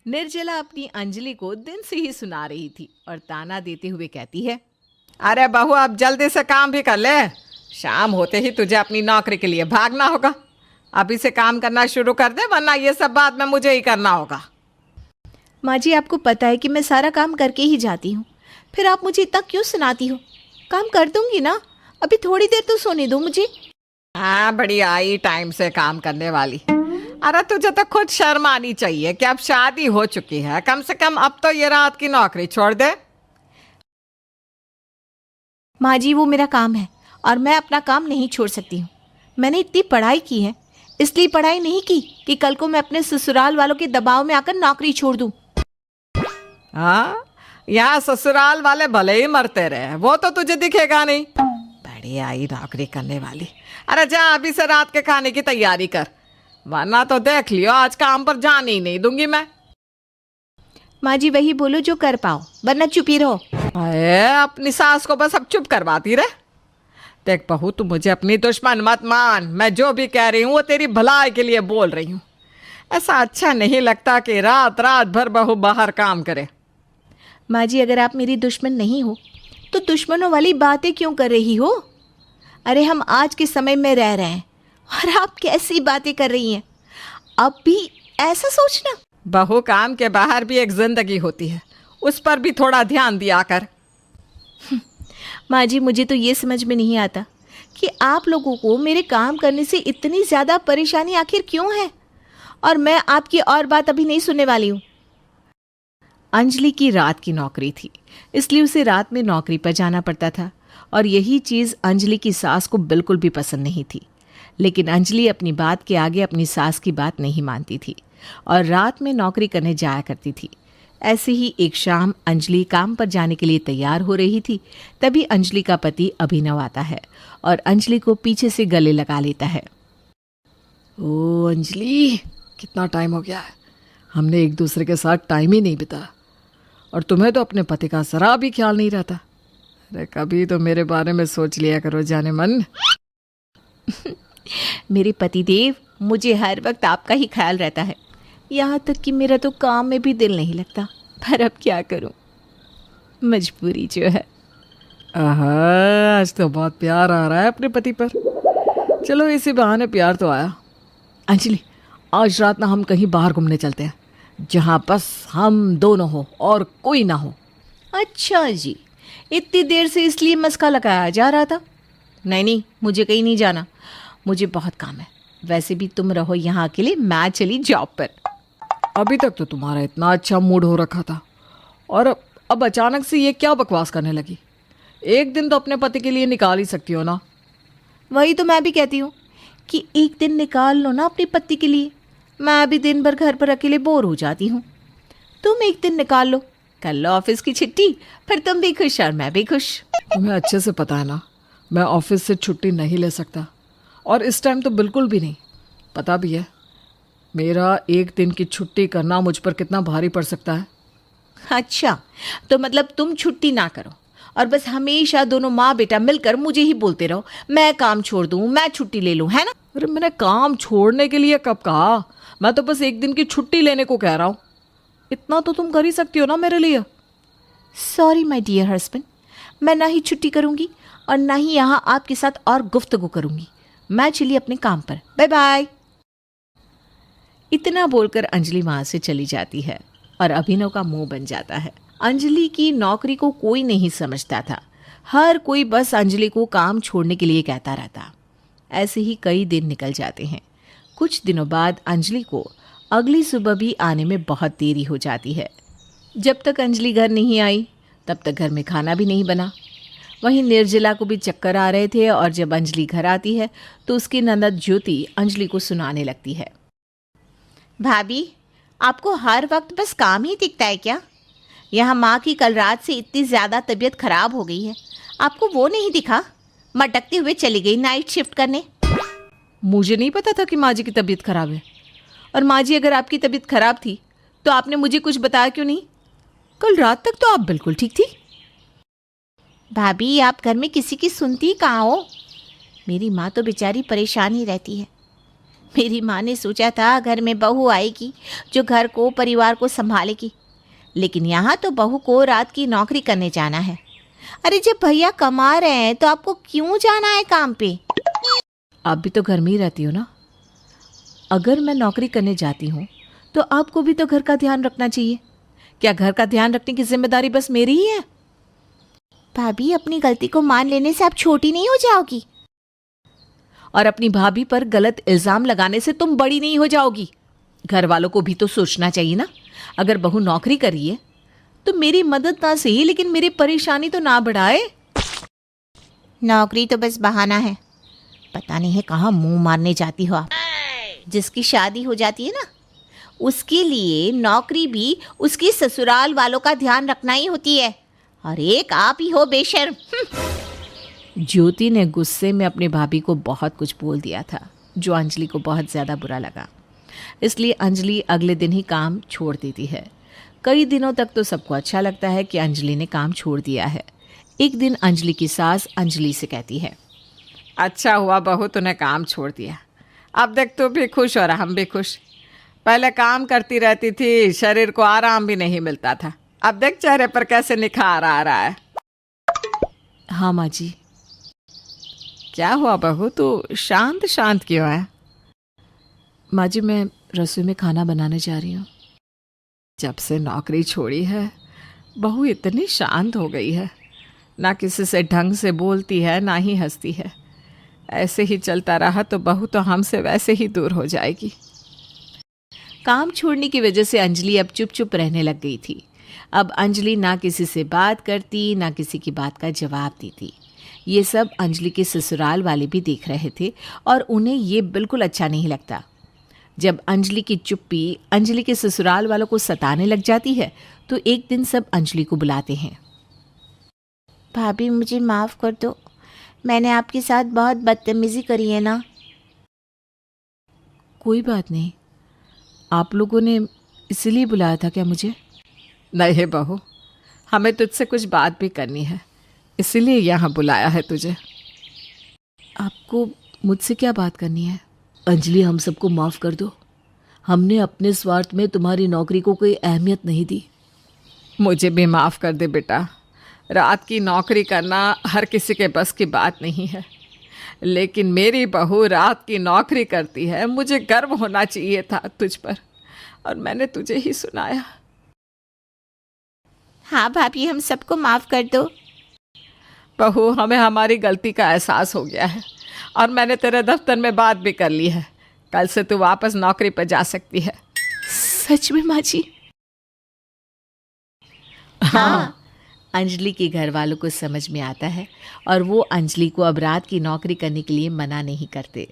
निर्जला अपनी अंजलि को दिन से ही सुना रही थी और ताना देते हुए कहती है, अरे बहू अब जल्दी से काम भी कर ले। शाम होते ही तुझे अपनी नौकरी के लिए भागना होगा। अभी से काम करना शुरू कर दे, वरना ये सब बाद में मुझे ही करना होगा। माँ जी, आपको पता है कि मैं सारा काम करके ही जाती हूँ, फिर आप मुझे इतना क्यों सुनाती हो? काम कर दूंगी ना, अभी थोड़ी देर तो सोने दो मुझे। हाँ, बड़ी आई टाइम से काम करने वाली। अरे तुझे तो खुद शर्म आनी चाहिए कि अब शादी हो चुकी है, कम से कम अब तो ये रात की नौकरी छोड़ दे। माँ जी, वो मेरा काम है और मैं अपना काम नहीं छोड़ सकती हूँ। मैंने इतनी पढ़ाई की है, इसलिए पढ़ाई नहीं की कि कल को मैं अपने ससुराल वालों के दबाव में आकर नौकरी छोड़ दूँ। हाँ, यहाँ ससुराल वाले भले ही मरते रहे, वो तो तुझे दिखेगा नहीं। बड़ी आई नौकरी करने वाली। अरे जा अभी से रात के खाने की तैयारी कर, वरना तो देख लियो आज काम पर जाने ही नहीं दूंगी मैं। माँ जी, वही बोलो जो कर पाओ, वरना चुप ही रहो। अरे अपनी सास को बस अब चुप करवाती रहे। देख बहू, तू मुझे अपनी दुश्मन मत मान। मैं जो भी कह रही हूँ वो तेरी भलाई के लिए बोल रही हूँ। ऐसा अच्छा नहीं लगता कि रात रात भर बहू बाहर काम करे। माँ जी, अगर आप मेरी दुश्मन नहीं हो तो दुश्मनों वाली बातें क्यों कर रही हो? अरे हम आज के समय में रह रहे हैं और आप कैसी बातें कर रही हैं? अब भी ऐसा सोचना। बहू, काम के बाहर भी एक जिंदगी होती है, उस पर भी थोड़ा ध्यान दिया कर। माँ जी, मुझे तो ये समझ में नहीं आता कि आप लोगों को मेरे काम करने से इतनी ज़्यादा परेशानी आखिर क्यों है, और मैं आपकी और बात अभी नहीं सुनने वाली हूँ। अंजलि की रात की नौकरी थी, इसलिए उसे रात में नौकरी पर जाना पड़ता था और यही चीज़ अंजलि की सास को बिल्कुल भी पसंद नहीं थी। लेकिन अंजलि अपनी बात के आगे अपनी सास की बात नहीं मानती थी और रात में नौकरी करने जाया करती थी। ऐसे ही एक शाम अंजलि काम पर जाने के लिए तैयार हो रही थी, तभी अंजलि का पति अभिनव आता है और अंजलि को पीछे से गले लगा लेता है। ओ अंजलि, कितना टाइम हो गया है, हमने एक दूसरे के साथ टाइम ही नहीं बिताया, और तुम्हें तो अपने पति का जरा भी ख्याल नहीं रहता। अरे कभी तो मेरे बारे में सोच लिया करो जाने मन। मेरे पतिदेव, मुझे हर वक्त आपका ही ख्याल रहता है, यहाँ तक कि मेरा तो काम में भी दिल नहीं लगता, पर अब क्या करूँ, मजबूरी जो है। आहा, आज तो बहुत प्यार आ रहा है अपने पति पर। चलो इसी बहाने प्यार तो आया। अंजलि, आज रात ना हम कहीं बाहर घूमने चलते हैं, जहाँ बस हम दोनों हो और कोई ना हो। अच्छा जी, इतनी देर से इसलिए मस्का लगाया जा रहा था? नहीं नहीं, मुझे कहीं नहीं जाना, मुझे बहुत काम है। वैसे भी तुम रहो यहाँ अकेले, मैं चली जॉब पर। अभी तक तो तुम्हारा इतना अच्छा मूड हो रखा था, और अब अचानक से ये क्या बकवास करने लगी? एक दिन तो अपने पति के लिए निकाल ही सकती हो ना। वही तो मैं भी कहती हूँ कि एक दिन निकाल लो ना अपने पति के लिए। मैं भी दिन भर घर पर अकेले बोर हो जाती हूँ। तुम एक दिन निकाल लो, कर लो ऑफिस की छुट्टी, फिर तुम भी खुश और मैं भी खुश। तुम्हें अच्छे से पता है ना, मैं ऑफिस से छुट्टी नहीं ले सकता, और इस टाइम तो बिल्कुल भी नहीं। पता भी है मेरा एक दिन की छुट्टी करना मुझ पर कितना भारी पड़ सकता है। अच्छा, तो मतलब तुम छुट्टी ना करो और बस हमेशा दोनों माँ बेटा मिलकर मुझे ही बोलते रहो, मैं काम छोड़ दूँ, मैं छुट्टी ले लूँ, है ना? अरे मैंने काम छोड़ने के लिए कब कहा? मैं तो बस एक दिन की छुट्टी लेने को कह रहा हूँ। इतना तो तुम कर ही सकती हो ना मेरे लिए। सॉरी माय डियर हस्बैंड, मैं ना ही छुट्टी करूँगी और ना ही यहाँ आपके साथ और गुफ्तगू करूँगी। मैं चली अपने काम पर, बाय बाय। इतना बोलकर अंजलि वहाँ से चली जाती है और अभिनव का मुंह बन जाता है। अंजलि की नौकरी को कोई नहीं समझता था, हर कोई बस अंजलि को काम छोड़ने के लिए कहता रहता। ऐसे ही कई दिन निकल जाते हैं। कुछ दिनों बाद अंजलि को अगली सुबह भी आने में बहुत देरी हो जाती है। जब तक अंजलि घर नहीं आई तब तक घर में खाना भी नहीं बना। वहीं निर्जला को भी चक्कर आ रहे थे, और जब अंजलि घर आती है तो उसकी ननद ज्योति अंजलि को सुनाने लगती है। भाभी, आपको हर वक्त बस काम ही दिखता है क्या? यहाँ माँ की कल रात से इतनी ज़्यादा तबीयत खराब हो गई है, आपको वो नहीं दिखा? मटकते हुए चली गई नाइट शिफ्ट करने। मुझे नहीं पता था कि माँ जी की तबीयत खराब है। और माँ जी, अगर आपकी तबीयत खराब थी तो आपने मुझे कुछ बताया क्यों नहीं? कल रात तक तो आप बिल्कुल ठीक थी। भाभी, आप घर में किसी की सुनती कहाँ हो? मेरी माँ तो बेचारी परेशान ही रहती है। मेरी माँ ने सोचा था घर में बहू आएगी जो घर को परिवार को संभालेगी, लेकिन यहाँ तो बहू को रात की नौकरी करने जाना है। अरे जब भैया कमा रहे हैं तो आपको क्यों जाना है काम पे? आप भी तो घर में ही रहती हो ना। अगर मैं नौकरी करने जाती हूँ तो आपको भी तो घर का ध्यान रखना चाहिए। क्या घर का ध्यान रखने की जिम्मेदारी बस मेरी ही है? भाभी, अपनी गलती को मान लेने से आप छोटी नहीं हो जाओगी। और अपनी भाभी पर गलत इल्जाम लगाने से तुम बड़ी नहीं हो जाओगी। घर वालों को भी तो सोचना चाहिए ना। अगर बहू नौकरी कर रही है तो मेरी मदद ना सही, लेकिन मेरी परेशानी तो ना बढ़ाए। नौकरी तो बस बहाना है। पता नहीं है कहाँ मुंह मारने जाती हो आप। जिसकी शादी हो जाती है ना, उसके लिए नौकरी भी उसकी ससुराल वालों का ध्यान रखना ही होती है। और एक आप ही हो बेशर्म। ज्योति ने गुस्से में अपनी भाभी को बहुत कुछ बोल दिया था, जो अंजलि को बहुत ज़्यादा बुरा लगा। इसलिए अंजलि अगले दिन ही काम छोड़ देती है। कई दिनों तक तो सबको अच्छा लगता है कि अंजलि ने काम छोड़ दिया है। एक दिन अंजलि की सास अंजलि से कहती है, अच्छा हुआ बहू तूने काम छोड़ दिया। अब देख तू भी खुश और हम भी खुश। पहले काम करती रहती थी, शरीर को आराम भी नहीं मिलता था। अब देख चेहरे पर कैसे निखार आ रहा है। हाँ माँ जी। क्या हुआ बहू, तू शांत शांत क्यों है? माँ जी, मैं रसोई में खाना बनाने जा रही हूँ। जब से नौकरी छोड़ी है बहू इतनी शांत हो गई है। ना किसी से ढंग से बोलती है, ना ही हंसती है। ऐसे ही चलता रहा तो बहू तो हमसे वैसे ही दूर हो जाएगी। काम छोड़ने की वजह से अंजलि अब चुप चुप रहने लग गई थी। अब अंजलि ना किसी से बात करती, ना किसी की बात का जवाब देती। ये सब अंजलि के ससुराल वाले भी देख रहे थे और उन्हें ये बिल्कुल अच्छा नहीं लगता। जब अंजलि की चुप्पी अंजलि के ससुराल वालों को सताने लग जाती है तो एक दिन सब अंजलि को बुलाते हैं। भाभी, मुझे माफ़ कर दो। मैंने आपके साथ बहुत बदतमीज़ी करी है ना। कोई बात नहीं। आप लोगों ने इसीलिए बुलाया था क्या मुझे? नहीं बहू, हमें तुझसे कुछ बात भी करनी है, इसीलिए यहाँ बुलाया है तुझे। आपको मुझसे क्या बात करनी है? अंजलि, हम सबको माफ़ कर दो। हमने अपने स्वार्थ में तुम्हारी नौकरी को कोई अहमियत नहीं दी। मुझे भी माफ़ कर दे बेटा। रात की नौकरी करना हर किसी के बस की बात नहीं है, लेकिन मेरी बहू रात की नौकरी करती है। मुझे गर्व होना चाहिए था तुझ पर, और मैंने तुझे ही सुनाया। हाँ भाभी, हम सबको माफ़ कर दो। बहू, हमें हमारी गलती का एहसास हो गया है और मैंने तेरे दफ्तर में बात भी कर ली है। कल से तू वापस नौकरी पर जा सकती है। सच में माँ जी? हाँ। अंजलि के घर वालों को समझ में आता है और वो अंजलि को अब रात की नौकरी करने के लिए मना नहीं करते।